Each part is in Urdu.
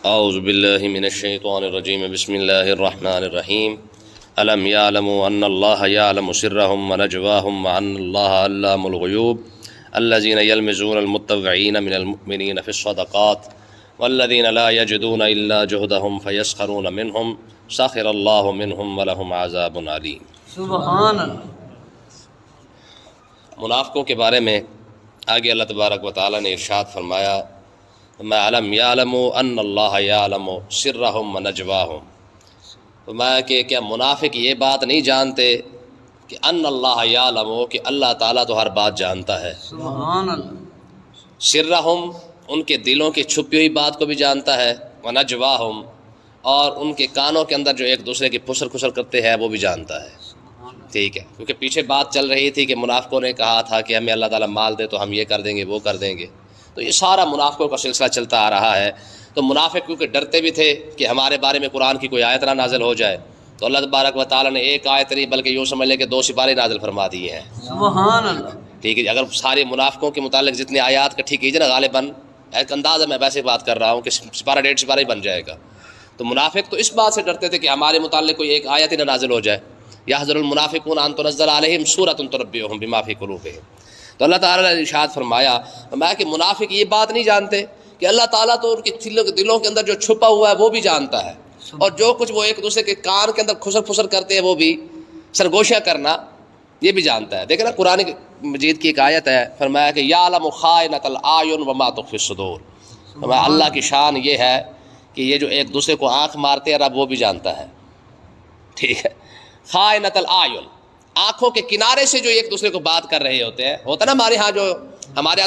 اعوذ باللہ من الشیطان الرجیم بسم اللہ الرحمن الرحیم الم یعلموا ان اللہ یعلم سرهم ونجواهم وان اللہ علام الغیوب الذین یلمزون المتطوعین من المؤمنین فی الصدقات والذین لا یجدون الا جہدهم فیسخرون منهم سخر اللہ منهم ولهم عذاب علیم۔ سبحان اللہ۔ منافقوں کے بارے میں آگے اللہ تبارک و تعالیٰ نے ارشاد فرمایا میں علم یعلم ان اللہ یعلم سرهم ونجواهم، فرمایا کہ کیا منافق یہ بات نہیں جانتے کہ ان اللہ یعلم کہ اللہ تعالیٰ تو ہر بات جانتا ہے، سبحان اللہ۔ سرهم ان کے دلوں کی چھپی ہوئی بات کو بھی جانتا ہے، ونجواهم اور ان کے کانوں کے اندر جو ایک دوسرے کی پھسر کھسر کرتے ہیں وہ بھی جانتا ہے۔ ٹھیک ہے، کیونکہ پیچھے بات چل رہی تھی کہ منافقوں نے کہا تھا کہ ہمیں اللہ تعالیٰ مال دے تو ہم یہ کر دیں گے وہ کر دیں گے، تو یہ سارا منافقوں کا سلسلہ چلتا آ رہا ہے۔ تو منافق کیونکہ ڈرتے بھی تھے کہ ہمارے بارے میں قرآن کی کوئی آیت نہ نازل ہو جائے، تو اللہ تبارک و تعالیٰ نے ایک آیت نہیں بلکہ یوں سمجھ لے کہ 2 سپارے نازل فرما دیے ہیں۔ سبحان اللہ۔ ٹھیک ہے، اگر سارے منافقوں کے متعلق جتنے آیات کا ٹھیک کیجیے نا، غالباً ایک انداز ہے، میں ویسے بات کر رہا ہوں کہ سپارہ 1.5 سپارہ ہی بن جائے گا۔ تو منافق تو اس بات سے ڈرتے تھے کہ ہمارے متعلق کوئی ایک آیت ہی نہ نازل ہو جائے، یحذر المنافقون ان تنزل علیہم سورۃ تنبئہم بما فی قلوبہم۔ تو اللہ تعالیٰ نے ارشاد فرمایا کہ منافق یہ بات نہیں جانتے کہ اللہ تعالیٰ تو ان کے دلوں کے اندر جو چھپا ہوا ہے وہ بھی جانتا ہے، اور جو کچھ وہ ایک دوسرے کے کان کے اندر خسر پھسر کرتے ہیں وہ بھی سرگوشیاں کرنا یہ بھی جانتا ہے۔ دیکھیں نا قرآن مجید کی ایک آیت ہے، فرمایا کہ یعلم خائنۃ الاعین وما تخفی الصدور، فرمایا اللہ کی شان یہ ہے کہ یہ جو ایک دوسرے کو آنکھ مارتے ہیں رب وہ بھی جانتا ہے۔ ٹھیک ہے، خائنۃ الاعین، آنکھوں کے کنارے سے جو ایک دوسرے کو بات کر رہے ہوتے ہیں، ہوتا نا ہمارے ہاں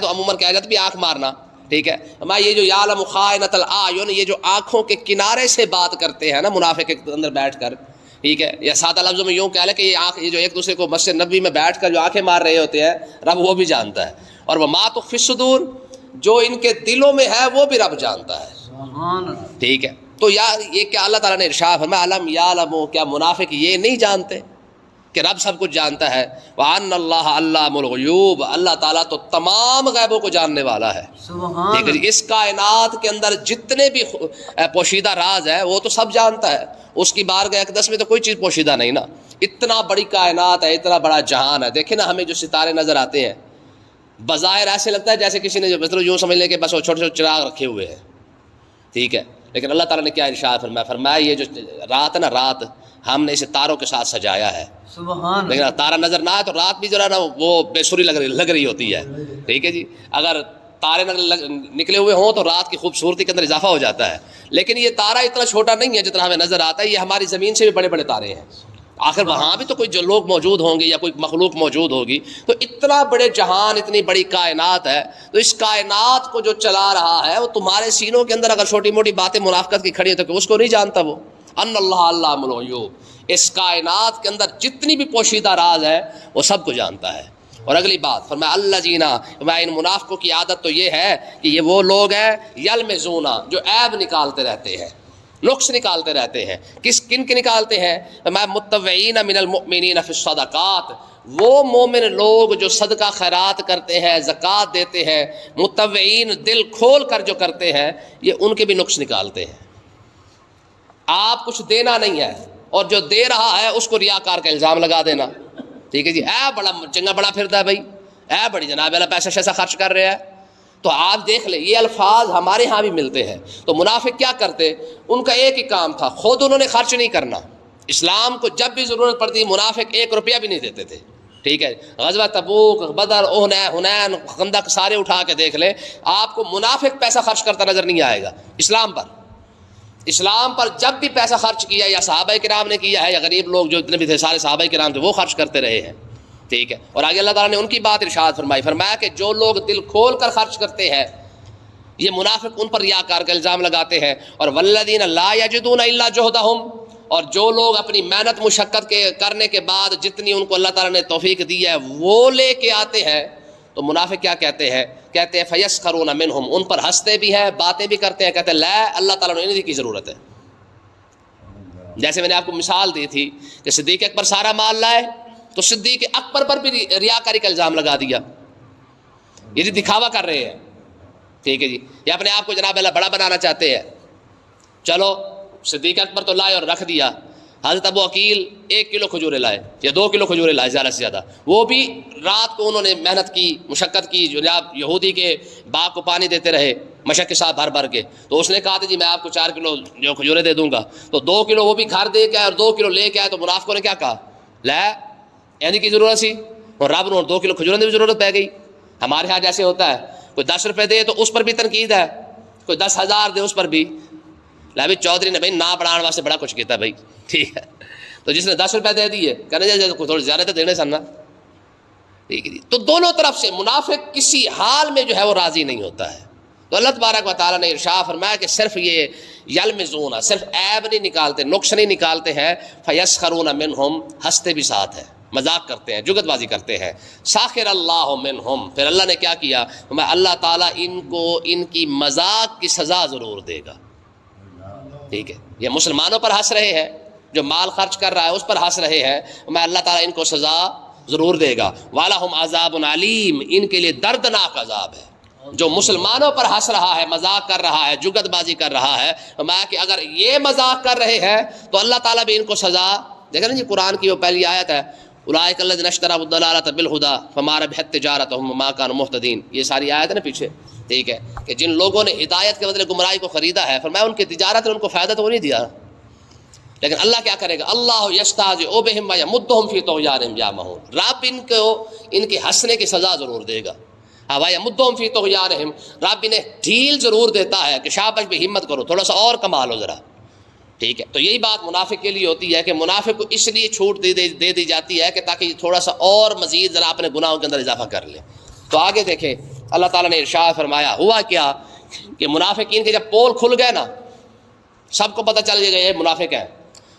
تو عموماً کہا جاتا ہے بھی آنکھ مارنا، ٹھیک ہے، یہ جو یعلم خائنۃ الاعین، یہ جو آنکھوں کے کنارے سے بات کرتے ہیں نا منافق کے اندر بیٹھ کر، ٹھیک ہے، یا سادہ لفظوں میں یوں کہہ لیں کہ یہ جو ایک دوسرے کو مسجد نبوی میں بیٹھ کر جو آنکھیں مار رہے ہوتے ہیں رب وہ بھی جانتا ہے، اور وما تخفی الصدور، جو ان کے دلوں میں ہے وہ بھی رب جانتا ہے۔ سبحان اللہ۔ ٹھیک ہے، تو یہ کیا اللہ تعالیٰ نے ارشاد فرمایا علم یعلم، کیا منافق یہ نہیں جانتے کہ رب سب کچھ جانتا ہے، وَأَنَّ اللَّهَ عَلَّامُ الْغُیُوبِ، اللہ تعالیٰ تو تمام غیبوں کو جاننے والا ہے۔ سبحان ٹھیک ہے جی، اس کائنات کے اندر جتنے بھی پوشیدہ راز ہے وہ تو سب جانتا ہے، اس کی بارگاہ اقدس میں تو کوئی چیز پوشیدہ نہیں نا، اتنا بڑی کائنات ہے، اتنا بڑا جہان ہے۔ دیکھیں نا ہمیں جو ستارے نظر آتے ہیں بظاہر ایسے لگتا ہے جیسے کسی نے مطلب یوں سمجھ لیں کہ بس وہ چھوٹے چھوٹے چراغ رکھے ہوئے ہیں، ٹھیک ہے، لیکن اللہ تعالیٰ نے کیا ارشاد فرمایا یہ جو رات ہے نا، رات ہم نے اسے تاروں کے ساتھ سجایا ہے، سبحان لیکن اگر تارا نظر نہ آئے تو رات بھی جو ہے نا وہ بے سری لگ رہی ہوتی ہے۔ ٹھیک ہے جی، اگر تارے نکلے ہوئے ہوں تو رات کی خوبصورتی کے اندر اضافہ ہو جاتا ہے، لیکن یہ تارا اتنا چھوٹا نہیں ہے جتنا ہمیں نظر آتا ہے، یہ ہماری زمین سے بھی بڑے بڑے تارے ہیں۔ آخر وہاں بھی تو کوئی جو لوگ موجود ہوں گے یا کوئی مخلوق موجود ہوگی، تو اتنا بڑے جہان، اتنی بڑی کائنات ہے، تو اس کائنات کو جو چلا رہا ہے وہ تمہارے سینوں کے اندر اگر چھوٹی موٹی باتیں منافقت کی کھڑی ہیں تو اس کو نہیں جانتا وہ؟ ان اللہ علام الغیوب، اس کائنات کے اندر جتنی بھی پوشیدہ راز ہے وہ سب کو جانتا ہے۔ اور اگلی بات فرمایا اللہ جینا، ان منافقوں کی عادت تو یہ ہے کہ یہ وہ لوگ ہیں یلمزونا، جو عیب نکالتے رہتے ہیں، نقص نکالتے رہتے ہیں۔ کن کے نکالتے ہیں؟ متطوعین من المؤمنین فی الصدقات، وہ مومن لوگ جو صدقہ خیرات کرتے ہیں، زکوٰۃ دیتے ہیں، متطوعین دل کھول کر جو کرتے ہیں، یہ ان کے بھی نقص نکالتے ہیں۔ آپ کچھ دینا نہیں ہے اور جو دے رہا ہے اس کو ریاکار کا الزام لگا دینا، ٹھیک ہے جی، اے بڑا چنگا بڑا پھرتا ہے بھائی، اے بڑی جناب والا پیسہ شیسا خرچ کر رہا ہے۔ تو آپ دیکھ لیں یہ الفاظ ہمارے ہاں بھی ملتے ہیں۔ تو منافق کیا کرتے؟ ان کا ایک ہی کام تھا، خود انہوں نے خرچ نہیں کرنا، اسلام کو جب بھی ضرورت پڑتی منافق 1 روپیہ بھی نہیں دیتے تھے، ٹھیک ہے، غزوہ تبوک، بدر، حنین، خندق سارے اٹھا کے دیکھ لیں، آپ کو منافق پیسہ خرچ کرتا نظر نہیں آئے گا۔ اسلام پر جب بھی پیسہ خرچ کیا یا صحابہ کرام نے کیا ہے یا غریب لوگ جو اتنے بھی تھے سارے صحابہ کرام تھے وہ خرچ کرتے رہے ہیں، ٹھیک ہے۔ اور آگے اللہ تعالیٰ نے ان کی بات ارشاد فرمایا کہ جو لوگ دل کھول کر خرچ کرتے ہیں یہ منافق ان پر ریاکار کا الزام لگاتے ہیں۔ اور والذین لا یجدون الا جہدہم، اور جو لوگ اپنی محنت مشقت کے کرنے کے بعد جتنی ان کو اللہ تعالیٰ نے توفیق دی ہے وہ لے کے آتے ہیں، تو منافق کیا کہتے ہیں فیسخرون منہم، ان پر ہنستے بھی ہیں، باتیں بھی کرتے ہیں، کہتے ہیں لا اللہ تعالیٰ نے انہیں کی ضرورت ہے۔ جیسے میں نے آپ کو مثال دی تھی کہ صدیق اکبر سارا مال لائے تو صدیق اکبر پر بھی ریاکاری کا الزام لگا دیا، یہ دکھاوا کر رہے ہیں، ٹھیک ہے جی، یہ اپنے آپ کو جناب اللہ بڑا بنانا چاہتے ہیں، چلو صدیق اکبر تو لائے اور رکھ دیا، حضرت ابو عقیل 1 کلو کھجورے لائے یا 2 کلو کھجورے لائے زیادہ سے زیادہ، وہ بھی رات کو انہوں نے محنت کی، مشقت کی، جناب یہودی کے باغ کو پانی دیتے رہے مشق کے ساتھ بھر کے، تو اس نے کہا تھا جی میں آپ کو 4 کلو جو کھجورے دے دوں گا، تو 2 کلو وہ بھی گھر دے کے آئے اور 2 کلو لے کے آئے، تو منافقوں نے کیا کہا، لے یعنی کی ضرورت سی، اور رب نے 2 کلو کھجوروں کی بھی ضرورت پہ گئی۔ ہمارے ہاں جیسے ہوتا ہے کوئی 10 روپے دے تو اس پر بھی تنقید ہے، کوئی 10,000 دے اس پر بھی، لا بھی چودھری نے بھائی نہ پڑھانے واسطے بڑا کچھ کیتا بھائی، ٹھیک ہے، تو جس نے 10 روپے دے دیے کہنے جائے تھوڑی زیادہ تو دینے سننا، ٹھیک ہے جی۔ تو دونوں طرف سے منافق کسی حال میں جو ہے وہ راضی نہیں ہوتا ہے۔ تو اللہ تبارک و تعالیٰ نے ارشاد فرمایا کہ صرف یہ یلمزون، صرف عیب نہیں نکالتے، نقص نہیں نکالتے ہیں، فیسخرون منہم، ہنستے بھی ساتھ ہیں، مذاق کرتے ہیں، جگت بازی کرتے ہیں، ساخر اللہ منہم، پھر اللہ نے کیا کیا، اللہ تعالیٰ ان کو ان کی مذاق کی سزا ضرور دے گا، ٹھیک ہے۔ یہ مسلمانوں پر ہنس رہے ہیں، جو مال خرچ کر رہا ہے اس پر ہنس رہے ہیں، اللہ تعالیٰ ان کو سزا ضرور دے گا، وَلَهُمْ عَذَابٌ عَلِيمٌ، ان کے لیے دردناک عذاب ہے۔ جو مسلمانوں پر ہنس رہا ہے، مذاق کر رہا ہے، جگت بازی کر رہا ہے، میں کہ اگر یہ مذاق کر رہے ہیں تو اللہ تعالیٰ بھی ان کو سزا دیکھیں نا جی۔ قرآن کی وہ پہلی آیت ہے، اولئک الذین اشتروا الضلالۃ بالہدی فما ربحت تجارتہم وما کانوا مہتدین، یہ ساری آیت ہے نا پیچھے، ٹھیک ہے، کہ جن لوگوں نے ہدایت کے بدلے گمراہی کو خریدا ہے، فرمایا ان کی تجارت نے ان کو فائدہ تو نہیں دیا، لیکن اللہ کیا کرے گا، اللہ یستہزئ بہم ویمدہم فی طغیانہم یعمہون، رب ان کو ان کے ہنسنے کی سزا ضرور دے گا، ویمدہم فی طغیانہم، رب انہیں ڈھیل ضرور دیتا ہے کہ شاباش بھی ہمت کرو، تھوڑا سا اور کما لو ذرا، ٹھیک ہے۔ تو یہی بات منافق کے لیے ہوتی ہے کہ منافق کو اس لیے چھوٹ دے دی جاتی ہے کہ تاکہ تھوڑا سا اور مزید ذرا اپنے گناہوں کے اندر اضافہ کر لے۔ تو آگے دیکھیں اللہ تعالیٰ نے ارشاد فرمایا، ہوا کیا کہ منافقین کے جب پول کھل گئے نا، سب کو پتہ چل گیا یہ منافق ہیں،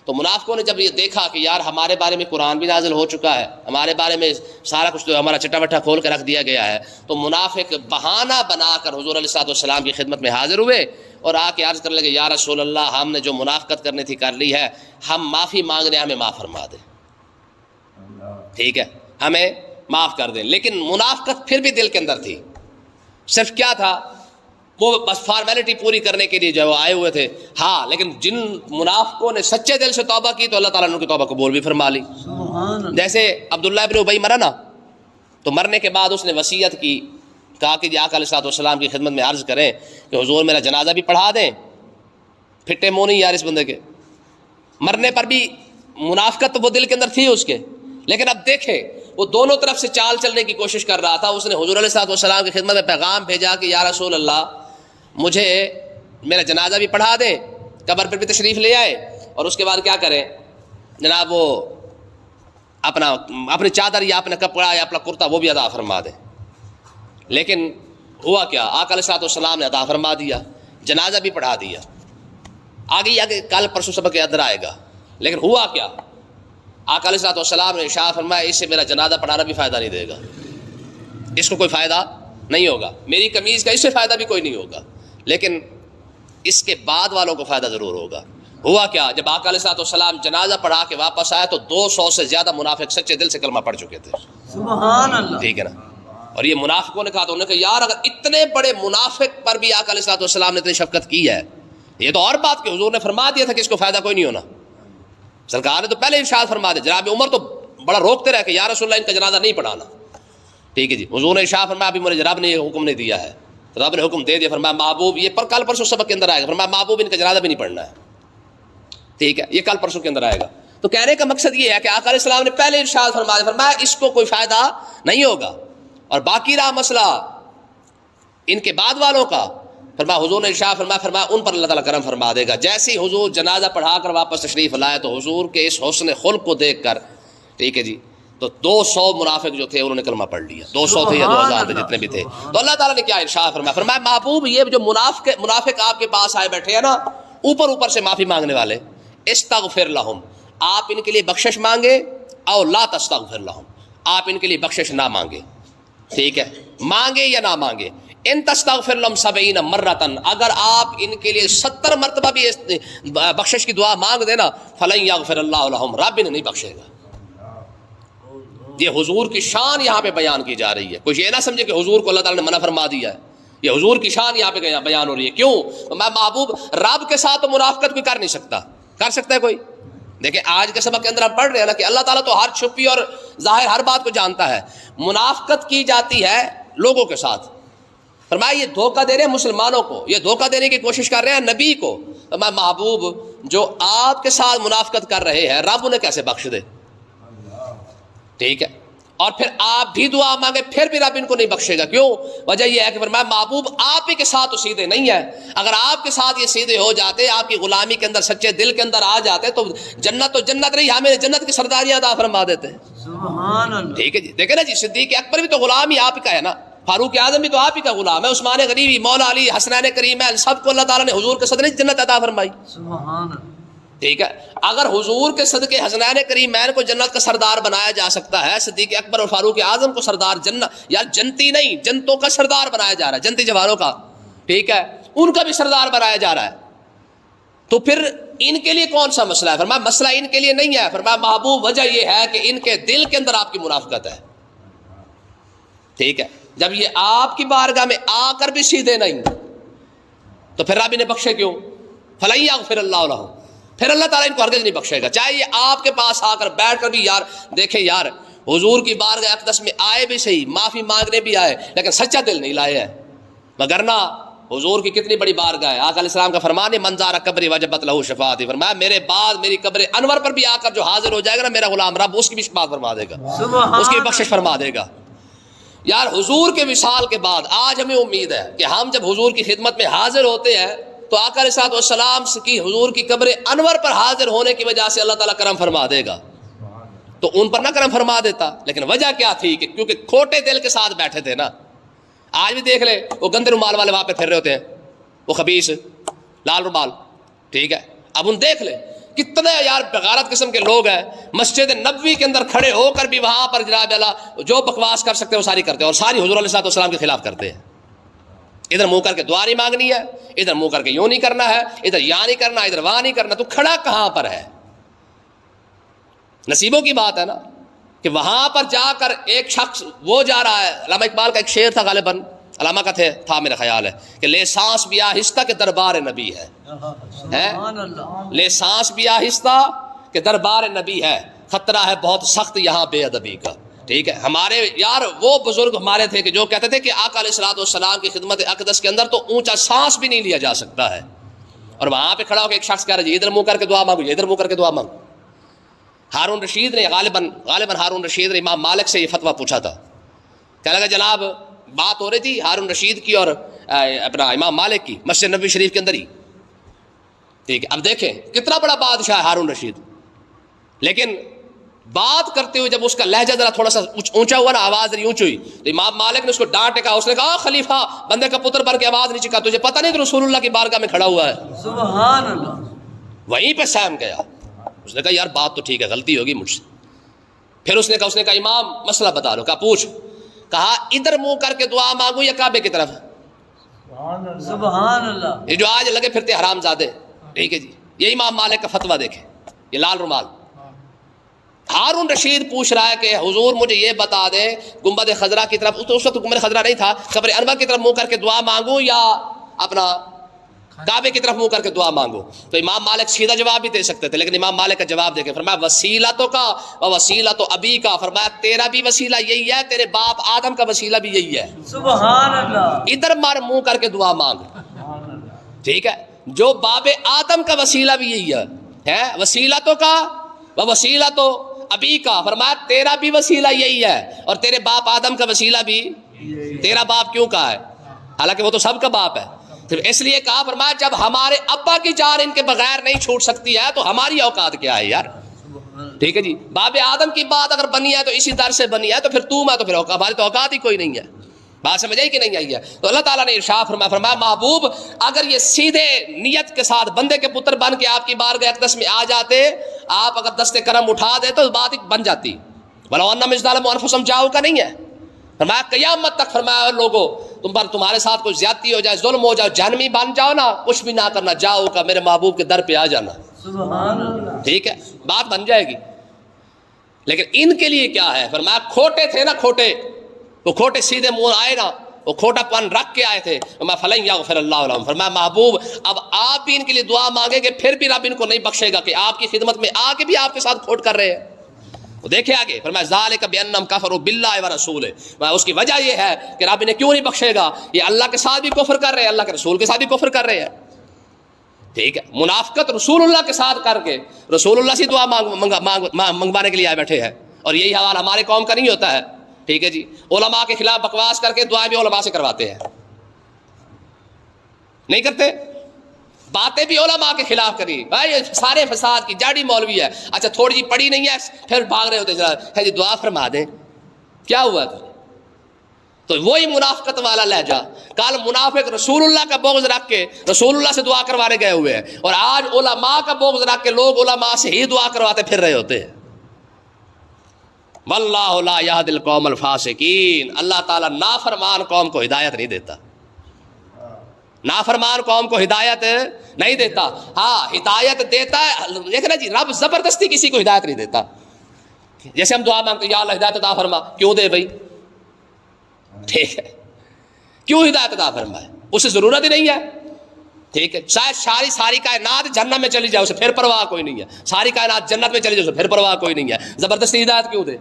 تو منافقوں نے جب یہ دیکھا کہ یار ہمارے بارے میں قرآن بھی نازل ہو چکا ہے، ہمارے بارے میں سارا کچھ تو ہمارا چٹا وٹا کھول کے رکھ دیا گیا ہے، تو منافق بہانہ بنا کر حضور علیہ السلام کی خدمت میں حاضر ہوئے اور آ کے عرض کرنے لگے، یا رسول اللہ ہم نے جو منافقت کرنی تھی کر لی ہے، ہم معافی مانگ رہے ہیں، ہمیں معاف فرما دیں، ٹھیک ہے، ہمیں معاف کر دیں۔ لیکن منافقت پھر بھی دل کے اندر تھی، صرف کیا تھا، وہ بس فارمیلٹی پوری کرنے کے لیے جو وہ آئے ہوئے تھے، ہاں، لیکن جن منافقوں نے سچے دل سے توبہ کی تو اللہ تعالیٰ نے ان کی توبہ قبول بھی فرما لی۔ سبحان اللہ۔ جیسے عبداللہ ابن ابی مرا نا، تو مرنے کے بعد اس نے وصیت کی، کہا کہ آقا علیہ السلام کی خدمت میں عرض کریں کہ حضور میرا جنازہ بھی پڑھا دیں، پھٹے منہ نہیں یار اس بندے کے، مرنے پر بھی منافقت تو وہ دل کے اندر تھی اس کے، لیکن اب دیکھیں وہ دونوں طرف سے چال چلنے کی کوشش کر رہا تھا۔ اس نے حضور علیہ السلام کی خدمت میں پیغام بھیجا کہ یا رسول اللہ مجھے میرا جنازہ بھی پڑھا دیں، قبر پر بھی تشریف لے آئے، اور اس کے بعد کیا کریں جناب، وہ اپنی چادر یا اپنا کپڑا یا اپنا کرتا وہ بھی عطا فرما دیں۔ لیکن ہوا کیا، آقا علیہ السلام نے عطا فرما دیا، جنازہ بھی پڑھا دیا، آگے کل پرسوں سبق کے اندر آئے گا۔ لیکن ہوا کیا، آقا علیہ السلام نے ارشاد فرمایا اس سے میرا جنازہ پڑھانا بھی فائدہ نہیں دے گا، اس کو کوئی فائدہ نہیں ہوگا، میری قمیض کا اس سے فائدہ بھی کوئی نہیں ہوگا، لیکن اس کے بعد والوں کو فائدہ ضرور ہوگا۔ ہوا کیا، جب آقا علیہ السلام جنازہ پڑھا کے واپس آئے تو 200 سے زیادہ منافق سچے دل سے کلمہ پڑھ چکے تھے، سبحان اللہ۔ ٹھیک ہے نا۔ اور یہ منافقوں نے کہا، تو انہوں نے کہا یار اگر اتنے بڑے منافق پر بھی آقا علیہ السلام نے اتنی شفقت کی ہے، یہ تو اور بات کہ حضور نے فرما دیا تھا کہ اس کو فائدہ کوئی نہیں ہونا، سرکار نے تو پہلے ارشاد فرما دیا، جناب عمر تو بڑا روکتے رہے کہ یا رسول اللہ ان کا جنازہ نہیں پڑھانا، ٹھیک ہے جی، حضور نے ارشاد فرمایا ابھی مجھے رب نے یہ حکم نہیں دیا ہے، رب نے حکم دے دیا، فرمایا محبوب، یہ پر کل پرسوں سبق کے اندر آئے گا، فرمایا محبوب ان کا جنازہ بھی نہیں پڑھنا ہے، ٹھیک ہے، یہ کل پرسوں کے اندر آئے گا۔ تو کہنے کا مقصد یہ ہے کہ آقا علیہ السلام نے پہلے ارشاد فرما دیا، فرمایا اس کو کوئی فائدہ نہیں ہوگا، اور باقی رہا مسئلہ ان کے بعد والوں کا، فرمایا حضور نے ارشاد فرمایا ان پر اللہ تعالیٰ کرم فرما دے گا۔ جیسے ہی حضور جنازہ پڑھا کر واپس تشریف لائے تو حضور کے اس حسن خلق کو دیکھ کر، ٹھیک ہے جی، تو 200 منافق جو تھے انہوں نے کلمہ پڑھ لیا، 200 تھے یا 2000 تھے جتنے بھی تھے۔ تو اللہ تعالیٰ نے کیا ارشاد فرمایا محبوب یہ جو منافق آپ کے پاس آئے بیٹھے ہیں نا، اوپر سے معافی مانگنے والے، استغفر لہم، آپ ان کے لیے بخشش مانگے، او لا تستغفر لہم، آپ ان کے لیے بخشش نہ مانگے، ٹھیک ہے، مانگے یا نہ مانگے، ان تستغفر لهم 70 مرتن، اگر آپ ان کے لیے 70 مرتبہ بھی بخشش کی دعا مانگ دینا، فلن یغفر اللہ لهم، رب انہیں نہیں بخشے گا۔ یہ حضور کی شان یہاں پہ بیان کی جا رہی ہے، کوئی یہ نہ سمجھے کہ حضور کو اللہ تعالیٰ نے منع فرما دیا ہے، یہ حضور کی شان یہاں پہ بیان ہو رہی ہے. کیوں؟ میں محبوب رب کے ساتھ تو منافقت کوئی کر نہیں سکتا. کر سکتا ہے کوئی؟ دیکھیں آج کے سبق کے اندر ہم پڑھ رہے ہیں نا کہ اللہ تعالیٰ تو ہر چھپی اور ظاہر ہر بات کو جانتا ہے. منافقت کی جاتی ہے لوگوں کے ساتھ. فرمایا یہ دھوکہ دے رہے ہیں مسلمانوں کو, یہ دھوکہ دینے کی کوشش کر رہے ہیں نبی کو. میں محبوب جو آپ کے ساتھ منافقت کر رہے ہیں رب انہیں کیسے بخش دے؟ ٹھیک ہے. اور پھر آپ بھی دعا مانگے پھر بھی رب ان کو نہیں بخشے گا. کیوں؟ وجہ یہ ہے کہ فرمایا محبوب آپ ہی کے ساتھ تو سیدھے نہیں ہے. اگر آپ کے ساتھ یہ سیدھے ہو جاتے, آپ کی غلامی کے اندر سچے دل کے اندر آ جاتے تو جنت نہیں, ہمیں جنت کی سرداریاں عطا فرما دیتے. سبحان اللہ. ٹھیک ہے جی. دیکھیں نا جی, صدیق اکبر بھی تو غلام ہی آپ کا ہے نا, فاروق اعظم بھی تو آپ ہی کا غلام ہے, عثمان غنی, مولا علی, حسنین کریمین, سب کو اللہ تعالیٰ نے حضور کے صدقے جنت عطا فرمائی. سبحان اللہ. ٹھیک ہے. اگر حضور کے صدقے حسنین کریمین کو جنت کا سردار بنایا جا سکتا ہے, صدیق اکبر اور فاروق اعظم کو سردار جنت, یار جنتی نہیں جنتوں کا سردار بنایا جا رہا ہے, جنتی جواروں کا, ٹھیک ہے, ان کا بھی سردار بنایا جا رہا ہے, تو پھر ان کے لیے کون سا مسئلہ ہے؟ فرمایا مسئلہ ان کے لیے نہیں ہے. فرمایا محبوب وجہ یہ ہے کہ ان کے دل کے اندر آپ کی منافقت ہے. ٹھیک ہے. جب یہ آپ کی بارگاہ میں آ کر بھی سیدھے نہیں تو پھر رب انہیں بخشے کیوں؟ فَلَن يَغْفِرَ اللَّهُ لَهُمْ, پھر اللہ تعالیٰ ان کو ہرگز نہیں بخشے گا. چاہے یہ آپ کے پاس آ کر بیٹھ کر بھی, یار دیکھیں یار حضور کی بارگاہ اقدس میں آئے بھی صحیح, معافی مانگنے بھی آئے, لیکن سچا دل نہیں لائے ہیں. مگرنہ حضور کی کتنی بڑی بارگاہ ہے. آقا علیہ السلام کا فرمان ہے من زار قبری وجبت لہ شفاعتی. فرمایا میرے بعد میری قبر انور پر بھی آ کر جو حاضر ہو جائے گا نا میرا غلام, رب اس کی بھی شفاعت فرما دے گا, اس کی بخشش فرما دے گا. یار حضور کے وصال کے بعد آج ہمیں امید ہے کہ ہم جب حضور کی خدمت میں حاضر ہوتے ہیں تو آقا علیہ الصلوۃ والسلام کی حضور کی قبر انور پر حاضر ہونے کی وجہ سے اللہ تعالیٰ کرم فرما دے گا. تو ان پر نہ کرم فرما دیتا, لیکن وجہ کیا تھی کہ کیونکہ کھوٹے دل کے ساتھ بیٹھے تھے نا. آج بھی دیکھ لے وہ گندے رومال والے وہاں پہ پھر رہے ہوتے ہیں, وہ خبیث لال رومال, ٹھیک ہے. اب ان دیکھ لے کتنے یار بغارت قسم کے لوگ ہیں, مسجد نبوی کے اندر کھڑے ہو کر بھی وہاں پر جناب اللہ جو بکواس کر سکتے ہیں وہ ساری کرتے ہیں, اور ساری حضور علیہ الصلوۃ والسلام کے خلاف کرتے ہیں. ادھر منہ کر کے دعا نہیں مانگنی ہے, ادھر منہ کر کے یوں نہیں کرنا ہے, ادھر یہاں نہیں کرنا, ادھر وہاں نہیں کرنا. تو کھڑا کہاں پر ہے؟ نصیبوں کی بات ہے نا کہ وہاں پر جا کر ایک شخص وہ جا رہا ہے. علامہ اقبال کا ایک شعر تھا, غالباً علامہ کا تھا میرا خیال ہے, کہ لے سانس بھی آہستہ کہ دربار نبی ہے. سبحان اللہ. لے سانس بھی آہستہ کہ دربار نبی ہے, خطرہ ہے بہت سخت یہاں بے ادبی کا. ٹھیک ہے. ہمارے یار وہ بزرگ ہمارے تھے کہ جو کہتے تھے کہ آقا علیہ الصلوۃ والسلام کی خدمت اقدس کے اندر تو اونچا سانس بھی نہیں لیا جا سکتا ہے. اور وہاں پہ کھڑا ہو کے ایک شخص کہہ رہا ہے ادھر منہ کر کے دعا مانگو, ادھر منہ کر کے دعا مانگو. ہارون رشید نے غالباً ہارون رشید نے امام مالک سے یہ فتویٰ پوچھا تھا. کہنے لگا جناب بات ہو رہی تھی ہارون رشید کی اور اپنا امام مالک کی مسجد نبوی شریف کے اندر ہی. ٹھیک ہے. اب دیکھیں کتنا بڑا بادشاہ ہے ہارون رشید, لیکن بات کرتے ہوئے جب اس کا لہجہ ذرا تھوڑا سا اونچا ہوا نا, آواز ذرا اونچی ہوئی, تو امام مالک نے اس کو ڈانٹ کہا. اس نے کہا خلیفہ بندے کا پتر بن کے آواز نہیں چکا, تجھے پتہ نہیں تو رسول اللہ کی بارگاہ میں کھڑا ہوا ہے. سبحان اللہ. وہیں پہ سہم گیا. اس نے کہا یار بات تو ٹھیک ہے, غلطی ہوگی مجھ سے. پھر اس نے کہا امام مسئلہ بتا لو. کہا پوچھ. کہا ادھر منہ کر کے دعا مانگو یا کعبے کی طرف؟ سبحان اللہ. یہ جو آج لگے پھرتے حرام زادے, ٹھیک ہے جی, یہ امام مالک کا فتویٰ دیکھیں, یہ لال رومال. ہارون رشید پوچھ رہا ہے کہ حضور مجھے یہ بتا دیں گنبد خضرا کی طرف, اس وقت گنبد خضرا نہیں تھا, قبر انور کی طرف منہ کر کے دعا مانگوں یا اپنا کعبے کی طرف منہ کر کے دعا مانگو؟ تو امام مالک سیدھا جواب بھی دے سکتے تھے, لیکن امام مالک کا جواب دیکھیں. فرمایا وسیلہ تو کا وسیلہ تو ابی کا. فرمایا تیرا بھی وسیلہ یہی ہے, تیرے باپ آدم کا وسیلہ بھی یہی ہے. سبحان اللہ. ادھر مار منہ کر کے دعا مانگ. ٹھیک ہے. جو باب آدم کا وسیلہ بھی یہی ہے, وسیلہ تو کا وسیلہ تو ابی کا. فرمایا تیرا بھی وسیلہ یہی ہے اور تیرے باپ آدم کا وسیلہ بھی. تیرا باپ کیوں کہا ہے, حالانکہ وہ تو سب کا باپ ہے. صرف اس لیے کہا, فرمایا جب ہمارے ابا کی جان ان کے بغیر نہیں چھوٹ سکتی ہے تو ہماری اوقات کیا ہے یار. ٹھیک ہے جی. باب آدم کی بات اگر بنی ہے تو اسی در سے بنی ہے, تو پھر تو میں تو پھر ہماری تو اوقات ہی کوئی نہیں ہے. بات سمجھ آئی کہ نہیں آئی ہے؟ تو اللہ تعالیٰ نے ارشاد فرمایا محبوب اگر یہ سیدھے نیت کے ساتھ بندے کے پتر بن کے آپ کی بارگاہ اقدس میں آ جاتے, آپ اگر دست کرم اٹھا دے تو بات بن جاتی. وَلَوْ أَنَّهُمْ إِذْ ظَلَمُوا أَنفُسَهُمْ جَاءُوكَ نہیں ہے. فرمایا قیامت تک فرمایا لوگوں تم پر تمہارے ساتھ کوئی زیادتی ہو جائے, ظلم ہو جائے, جہنمی بن جاؤ نا, کچھ بھی نہ کرنا, جاؤ کا میرے محبوب کے در پہ آ جانا. سبحان اللہ. ٹھیک ہے, بات بن جائے گی. لیکن ان کے لیے کیا ہے؟ فرمایا کھوٹے تھے نا, کھوٹے, وہ کھوٹے سیدھے منہ آئے نا, وہ کھوٹا پن رکھ کے آئے تھے، میں فلن یغفر اللہ لہم، فرمایا محبوب اب آپ بھی ان کے لیے دعا مانگیں گے پھر بھی رب ان کو نہیں بخشے گا کہ آپ کی خدمت میں آ کے بھی آپ کے ساتھ کھوٹ کر رہے ہیں۔ دیکھیں آگے فرمایا ذالک بانہم کفروا باللہ ورسولہ، اس کی وجہ یہ ہے کہ رب انہیں کیوں نہیں بخشے گا، یہ اللہ کے ساتھ بھی کفر کر رہے ہیں، اللہ کے رسول کے ساتھ بھی کفر کر رہے ہیں۔ ٹھیک ہے، منافقت رسول اللہ کے ساتھ کر کے رسول اللہ سے دعا منگوانے کے لیے آئے بیٹھے ہیں، اور یہی حال ہمارے قوم کا نہیں ہوتا ہے۔ ٹھیک ہے جی، علماء کے خلاف بکواس کر کے دعائیں بھی علماء سے کرواتے ہیں، نہیں کرتے؟ باتیں بھی علماء کے خلاف کری، بھائی سارے فساد کی جاڑی مولوی ہے، اچھا تھوڑی جی پڑھی نہیں ہے پھر بھاگ رہے ہوتے ہے جی دعا فرما دیں، کیا ہوا تھا؟ تو وہی منافقت والا لہجہ، کل منافق رسول اللہ کا بغض رکھ کے رسول اللہ سے دعا کروانے گئے ہوئے ہیں، اور آج علماء کا بغض رکھ کے لوگ علماء سے ہی دعا کرواتے پھر رہے ہوتے ہیں۔ واللہ لا یہدی القوم الفاسقین، اللہ تعالیٰ نافرمان قوم کو ہدایت نہیں دیتا، نافرمان قوم کو ہدایت نہیں دیتا۔ ہاں ہدایت دیتا ہے، دیکھنا جی رب زبردستی کسی کو ہدایت نہیں دیتا۔ جیسے ہم دعا مانگتے یا اللہ ہدایت عطا فرما، کیوں دے بھائی؟ ٹھیک ہے، کیوں ہدایت عطا فرمائے؟ اسے ضرورت ہی نہیں ہے۔ ٹھیک ہے، شاید ساری کائنات جنت میں چلی جائے اسے پھر پرواہ کوئی نہیں ہے، ساری کائنات جنت میں چلی جائے اسے پھر پرواہ کوئی نہیں ہے، زبردستی ہدایت کیوں دے؟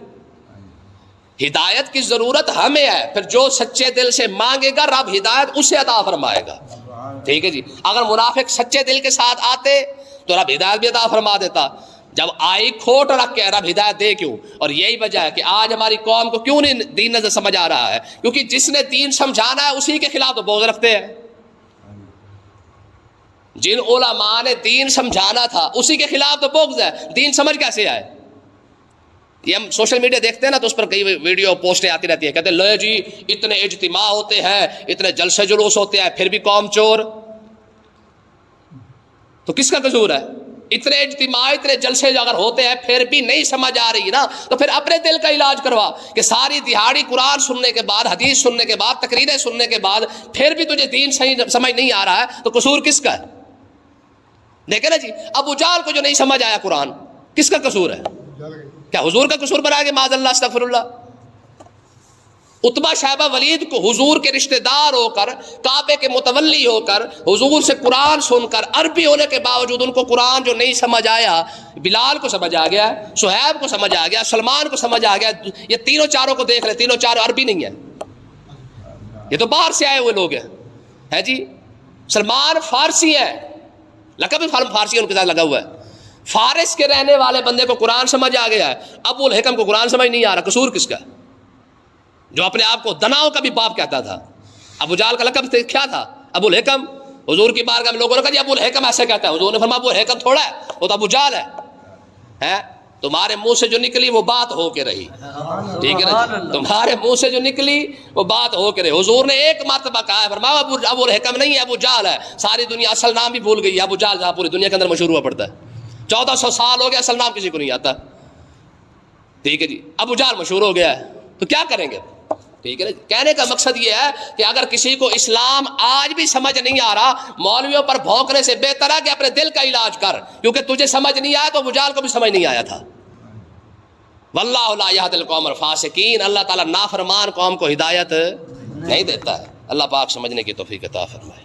ہدایت کی ضرورت ہمیں ہے، پھر جو سچے دل سے مانگے گا رب ہدایت اسے عطا فرمائے گا۔ ٹھیک ہے جی، اگر منافق سچے دل کے ساتھ آتے تو رب ہدایت بھی عطا فرما دیتا، جب آئی کھوٹ رکھ کے رب ہدایت دے کیوں؟ اور یہی وجہ ہے کہ آج ہماری قوم کو کیوں نہیں دین نظر سمجھ آ رہا ہے، کیونکہ جس نے دین سمجھانا ہے اسی کے خلاف تو بغض رکھتے ہیں۔ جن علماء نے دین سمجھانا تھا اسی کے خلاف تو بغض ہے، دین سمجھ کیسے آئے؟ یہ ہم سوشل میڈیا دیکھتے ہیں نا تو اس پر کئی ویڈیو پوسٹیں آتی رہتی ہیں، کہتے ہیں لو جی اتنے اجتماع ہوتے ہیں، اتنے جلسے جلوس ہوتے ہیں پھر بھی قوم چور۔ تو کس کا قصور ہے؟ اتنے اجتماع اتنے جلسے اگر ہوتے ہیں پھر بھی نہیں سمجھ آ رہی نا تو پھر اپنے دل کا علاج کروا، کہ ساری دہاڑی قرآن سننے کے بعد حدیث سننے کے بعد تقریریں سننے کے بعد پھر بھی تجھے دین صحیح سمجھ نہیں آ رہا ہے تو قصور کس کا ہے؟ دیکھیں نا جی، ابو جہل کو جو نہیں سمجھ آیا قرآن، کس کا قصور ہے؟ کیا حضور کا قصور بنائے گے؟ معاذ اللہ استغفر اللہ۔ عتبہ شیبہ ولید کو حضور کے رشتہ دار ہو کر، کعبے کے متولی ہو کر، حضور سے قرآن سن کر، عربی ہونے کے باوجود ان کو قرآن جو نہیں سمجھ آیا، بلال کو سمجھ آ گیا، صہیب کو سمجھ آ گیا، سلمان کو سمجھ آ گیا، یہ تینوں چاروں کو دیکھ لیں، تینوں چاروں عربی نہیں ہیں، یہ تو باہر سے آئے ہوئے لوگ ہیں، ہے جی۔ سلمان فارسی ہے، لقب بھی فارسی ان کے ساتھ لگا ہوا ہے، فارس کے رہنے والے بندے کو قرآن سمجھ آ گیا ہے، ابو الحکم کو قرآن سمجھ نہیں آ رہا، قصور کس کا؟ جو اپنے آپ کو دناؤں کا بھی باپ کہتا تھا۔ ابو جہل کا لقب کیا تھا؟ ابو الحکم۔ حضور کی بارگاہ میں لوگوں نے کہا جی ابو الحکم ایسے کہتا ہے، حضور نے فرمایا ابو الحکم تھوڑا ہے، وہ تو ابو جہل ہے۔ تمہارے منہ سے جو نکلی وہ بات ہو کے رہی، ٹھیک ہے نا، تمہارے منہ سے جو نکلی وہ بات ہو کے رہی۔ حضور نے ایک مرتبہ کہا ہے، فرمایا ابو الحکم نہیں ہے، ابو جہل ہے۔ ساری دنیا اصل نام بھی بھول گئی ہے، ابو جہل جہاں پوری دنیا کے اندر مشہور ہوا پڑتا ہے، 1400 سال ہو گیا اصل نام کسی کو نہیں آتا، ٹھیک ہے جی، ابو جہل مشہور ہو گیا ہے، تو کیا کریں گے؟ ٹھیک ہے نا، کہنے کا مقصد یہ ہے کہ اگر کسی کو اسلام آج بھی سمجھ نہیں آ رہا، مولویوں پر بھونکنے سے بہتر ہے کہ اپنے دل کا علاج کر، کیونکہ تجھے سمجھ نہیں آیا تو ابو جہل کو بھی سمجھ نہیں آیا تھا۔ واللہ لا یہدی القوم الفاسقین، اللہ تعالیٰ نافرمان قوم کو ہدایت نہیں دیتا ہے۔ اللہ پاک سمجھنے کی توفیق عطا فرمائے۔